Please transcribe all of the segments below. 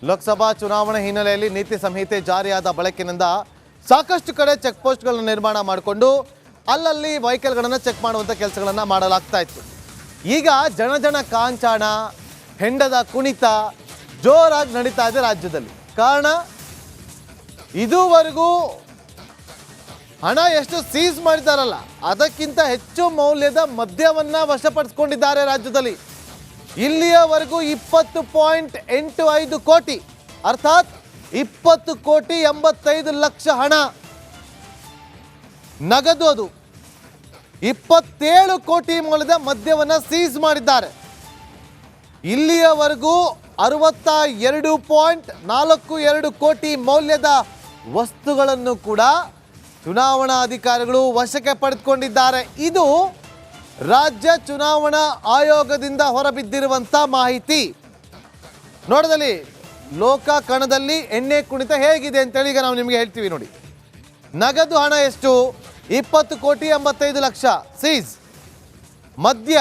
ಲೋಕಸಭಾ ಚುನಾವಣೆ ಹಿನ್ನೆಲೆಯಲ್ಲಿ ನೀತಿ ಸಂಹಿತೆ ಜಾರಿಯಾದ ಬಳಿಕಿನಿಂದ ಸಾಕಷ್ಟು ಕಡೆ ಚೆಕ್ ಪೋಸ್ಟ್ಗಳನ್ನು ನಿರ್ಮಾಣ ಮಾಡಿಕೊಂಡು ಅಲ್ಲಲ್ಲಿ ವೆಹಿಕಲ್ಗಳನ್ನು ಚೆಕ್ ಮಾಡುವಂಥ ಕೆಲಸಗಳನ್ನು ಮಾಡಲಾಗ್ತಾ ಇತ್ತು. ಈಗ ಜನ ಕಾಂಚಾಣ ಹೆಂಡದ ಕುಣಿತ ಜೋರಾಗಿ ನಡೀತಾ ಇದೆ ರಾಜ್ಯದಲ್ಲಿ. ಕಾರಣ ಇದುವರೆಗೂ ಹಣ ಎಷ್ಟು ಸೀಸ್ ಮಾಡಿದ್ದಾರಲ್ಲ ಅದಕ್ಕಿಂತ ಹೆಚ್ಚು ಮೌಲ್ಯದ ಮದ್ಯವನ್ನು ವಶಪಡಿಸಿಕೊಂಡಿದ್ದಾರೆ ರಾಜ್ಯದಲ್ಲಿ. ಇಲ್ಲಿಯವರೆಗೂ 20.85 ಕೋಟಿ ಅರ್ಥಾತ್ 20,85,00,000 ಹಣ ನಗದು, ಅದು 27 ಕೋಟಿ ಮೌಲ್ಯದ ಮದ್ಯವನ್ನು ಸೀಸ್ ಮಾಡಿದ್ದಾರೆ. ಇಲ್ಲಿಯವರೆಗೂ 62.42 ಕೋಟಿ ಮೌಲ್ಯದ ವಸ್ತುಗಳನ್ನು ಕೂಡ ಚುನಾವಣಾ ಅಧಿಕಾರಿಗಳು ವಶಕ್ಕೆ ಪಡೆದುಕೊಂಡಿದ್ದಾರೆ. ಇದು ರಾಜ್ಯ ಚುನಾವಣಾ ಆಯೋಗದಿಂದ ಹೊರಬಿದ್ದಿರುವಂಥ ಮಾಹಿತಿ. ನೋಡದಲ್ಲಿ ಲೋಕ ಕಣದಲ್ಲಿ ಎಣ್ಣೆ ಕುಣಿತ ಹೇಗಿದೆ ಅಂತೇಳಿ ಈಗ ನಾವು ನಿಮಗೆ ಹೇಳ್ತೀವಿ ನೋಡಿ. ನಗದು ಹಣ ಎಷ್ಟು? 20,85,00,000 ಸೀಸ್. ಮದ್ಯ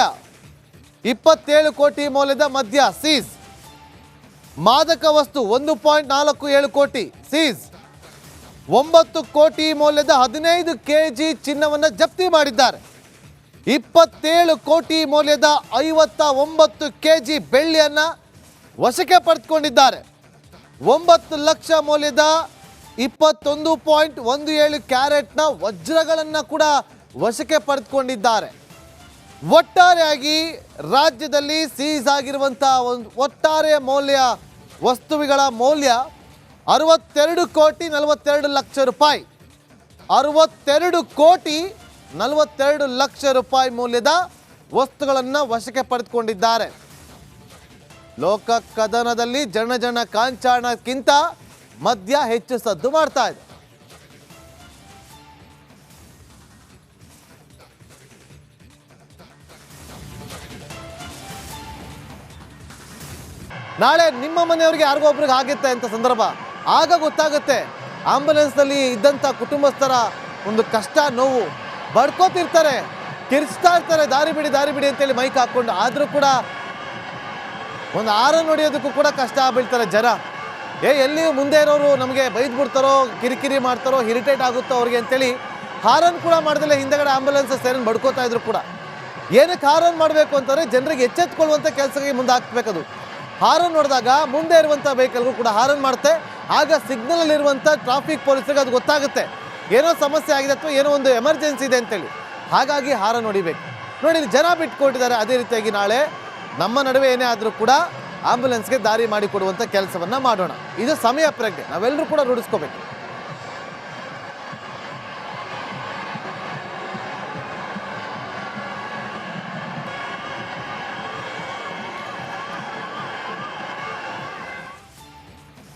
27 ಕೋಟಿ ಮೌಲ್ಯದ ಮದ್ಯ ಸೀಸ್. ಮಾದಕ ವಸ್ತು 1.47 ಕೋಟಿ ಸೀಸ್. 9 ಕೋಟಿ ಮೌಲ್ಯದ 15 kg ಚಿನ್ನವನ್ನು ಜಪ್ತಿ ಮಾಡಿದ್ದಾರೆ. 27 ಕೋಟಿ ಮೌಲ್ಯದ 59 kg ಬೆಳ್ಳಿಯನ್ನು ವಶಕ್ಕೆ ಪಡೆದುಕೊಂಡಿದ್ದಾರೆ. 9 ಲಕ್ಷ ಮೌಲ್ಯದ 21.17 ಕ್ಯಾರೆಟ್ನ ವಜ್ರಗಳನ್ನು ಕೂಡ ವಶಕ್ಕೆ ಪಡೆದುಕೊಂಡಿದ್ದಾರೆ. ಒಟ್ಟಾರೆಯಾಗಿ ರಾಜ್ಯದಲ್ಲಿ ಸೀಸ್ ಆಗಿರುವಂಥ ಒಟ್ಟಾರೆ ವಸ್ತುಗಳ ಮೌಲ್ಯ 62,42,00,000 ರೂಪಾಯಿ. 62,42,00,000 ರೂಪಾಯಿ ಮೌಲ್ಯದ ವಸ್ತುಗಳನ್ನು ವಶಕ್ಕೆ ಪಡೆದುಕೊಂಡಿದ್ದಾರೆ. ಲೋಕ ಕದನದಲ್ಲಿ ಜನ ಕಾಂಚಾಣಕ್ಕಿಂತ ಮದ್ಯ ಹೆಚ್ಚು ಸದ್ದು ಮಾಡ್ತಾ ಇದೆ. ನಾಳೆ ನಿಮ್ಮ ಮನೆಯವರಿಗೆ ಯಾರಿಗೋ ಒಬ್ರಿಗೆ ಆಗುತ್ತೆ ಅಂತ ಸಂದರ್ಭ ಆಗ ಗೊತ್ತಾಗುತ್ತೆ. ಆಂಬುಲೆನ್ಸ್ನಲ್ಲಿ ಇದ್ದಂಥ ಕುಟುಂಬಸ್ಥರ ಒಂದು ಕಷ್ಟ ನೋವು ಬಡ್ಕೋತಿರ್ತಾರೆ, ಕಿರ್ಚ್ತಾ ಇರ್ತಾರೆ, ದಾರಿ ಬಿಡಿ ಅಂತೇಳಿ ಮೈಕ್ ಹಾಕ್ಕೊಂಡು. ಆದರೂ ಕೂಡ ಒಂದು ಆರನ್ನು ಹೊಡೆಯೋದಕ್ಕೂ ಕೂಡ ಕಷ್ಟ ಬೀಳ್ತಾರೆ ಜನ. ಎಲ್ಲಿ ಮುಂದೆ ಇರೋರು ನಮಗೆ ಬೈದ್ಬಿಡ್ತಾರೋ, ಕಿರಿಕಿರಿ ಮಾಡ್ತಾರೋ, ಇರಿಟೇಟ್ ಆಗುತ್ತೋ ಅವ್ರಿಗೆ ಅಂತೇಳಿ ಹಾರನ್ ಕೂಡ ಮಾಡ್ದಲೆ ಹಿಂದೆಗಡೆ ಆಂಬುಲೆನ್ಸ್ ಸೇರನ್ನು ಬಡ್ಕೋತಾ ಇದ್ರು ಕೂಡ. ಏನಕ್ಕೆ ಹಾರನ್ ಮಾಡಬೇಕು ಅಂತಂದರೆ ಜನರಿಗೆ ಎಚ್ಚೆತ್ಕೊಳ್ಳುವಂಥ ಕೆಲಸಕ್ಕೆ ಮುಂದೆ ಹಾಕ್ಬೇಕದು. ಹಾರನ್ ನೋಡಿದಾಗ ಮುಂದೆ ಇರುವಂಥ ವೆಹಿಕಲ್ಗೂ ಕೂಡ ಹಾರನ್ ಮಾಡುತ್ತೆ. ಆಗ ಸಿಗ್ನಲಲ್ಲಿರುವಂಥ ಟ್ರಾಫಿಕ್ ಪೊಲೀಸರಿಗೆ ಅದು ಗೊತ್ತಾಗುತ್ತೆ ಏನೋ ಸಮಸ್ಯೆ ಆಗಿದೆ ಅಥವಾ ಏನೋ ಒಂದು ಎಮರ್ಜೆನ್ಸಿ ಇದೆ ಅಂತೇಳಿ. ಹಾಗಾಗಿ ಹಾರನ್ ಹೊಡಿಬೇಕು. ನೋಡಿ ಜನ ಬಿಟ್ಕೊಟ್ಟಿದ್ದಾರೆ. ಅದೇ ರೀತಿಯಾಗಿ ನಾಳೆ ನಮ್ಮ ನಡುವೆ ಏನೇ ಆದರೂ ಕೂಡ ಆಂಬುಲೆನ್ಸ್ಗೆ ದಾರಿ ಮಾಡಿಕೊಡುವಂಥ ಕೆಲಸವನ್ನು ಮಾಡೋಣ. ಇದು ಸಮಯ ಪ್ರಜ್ಞೆ ನಾವೆಲ್ಲರೂ ಕೂಡ ರೂಢಿಸ್ಕೋಬೇಕು.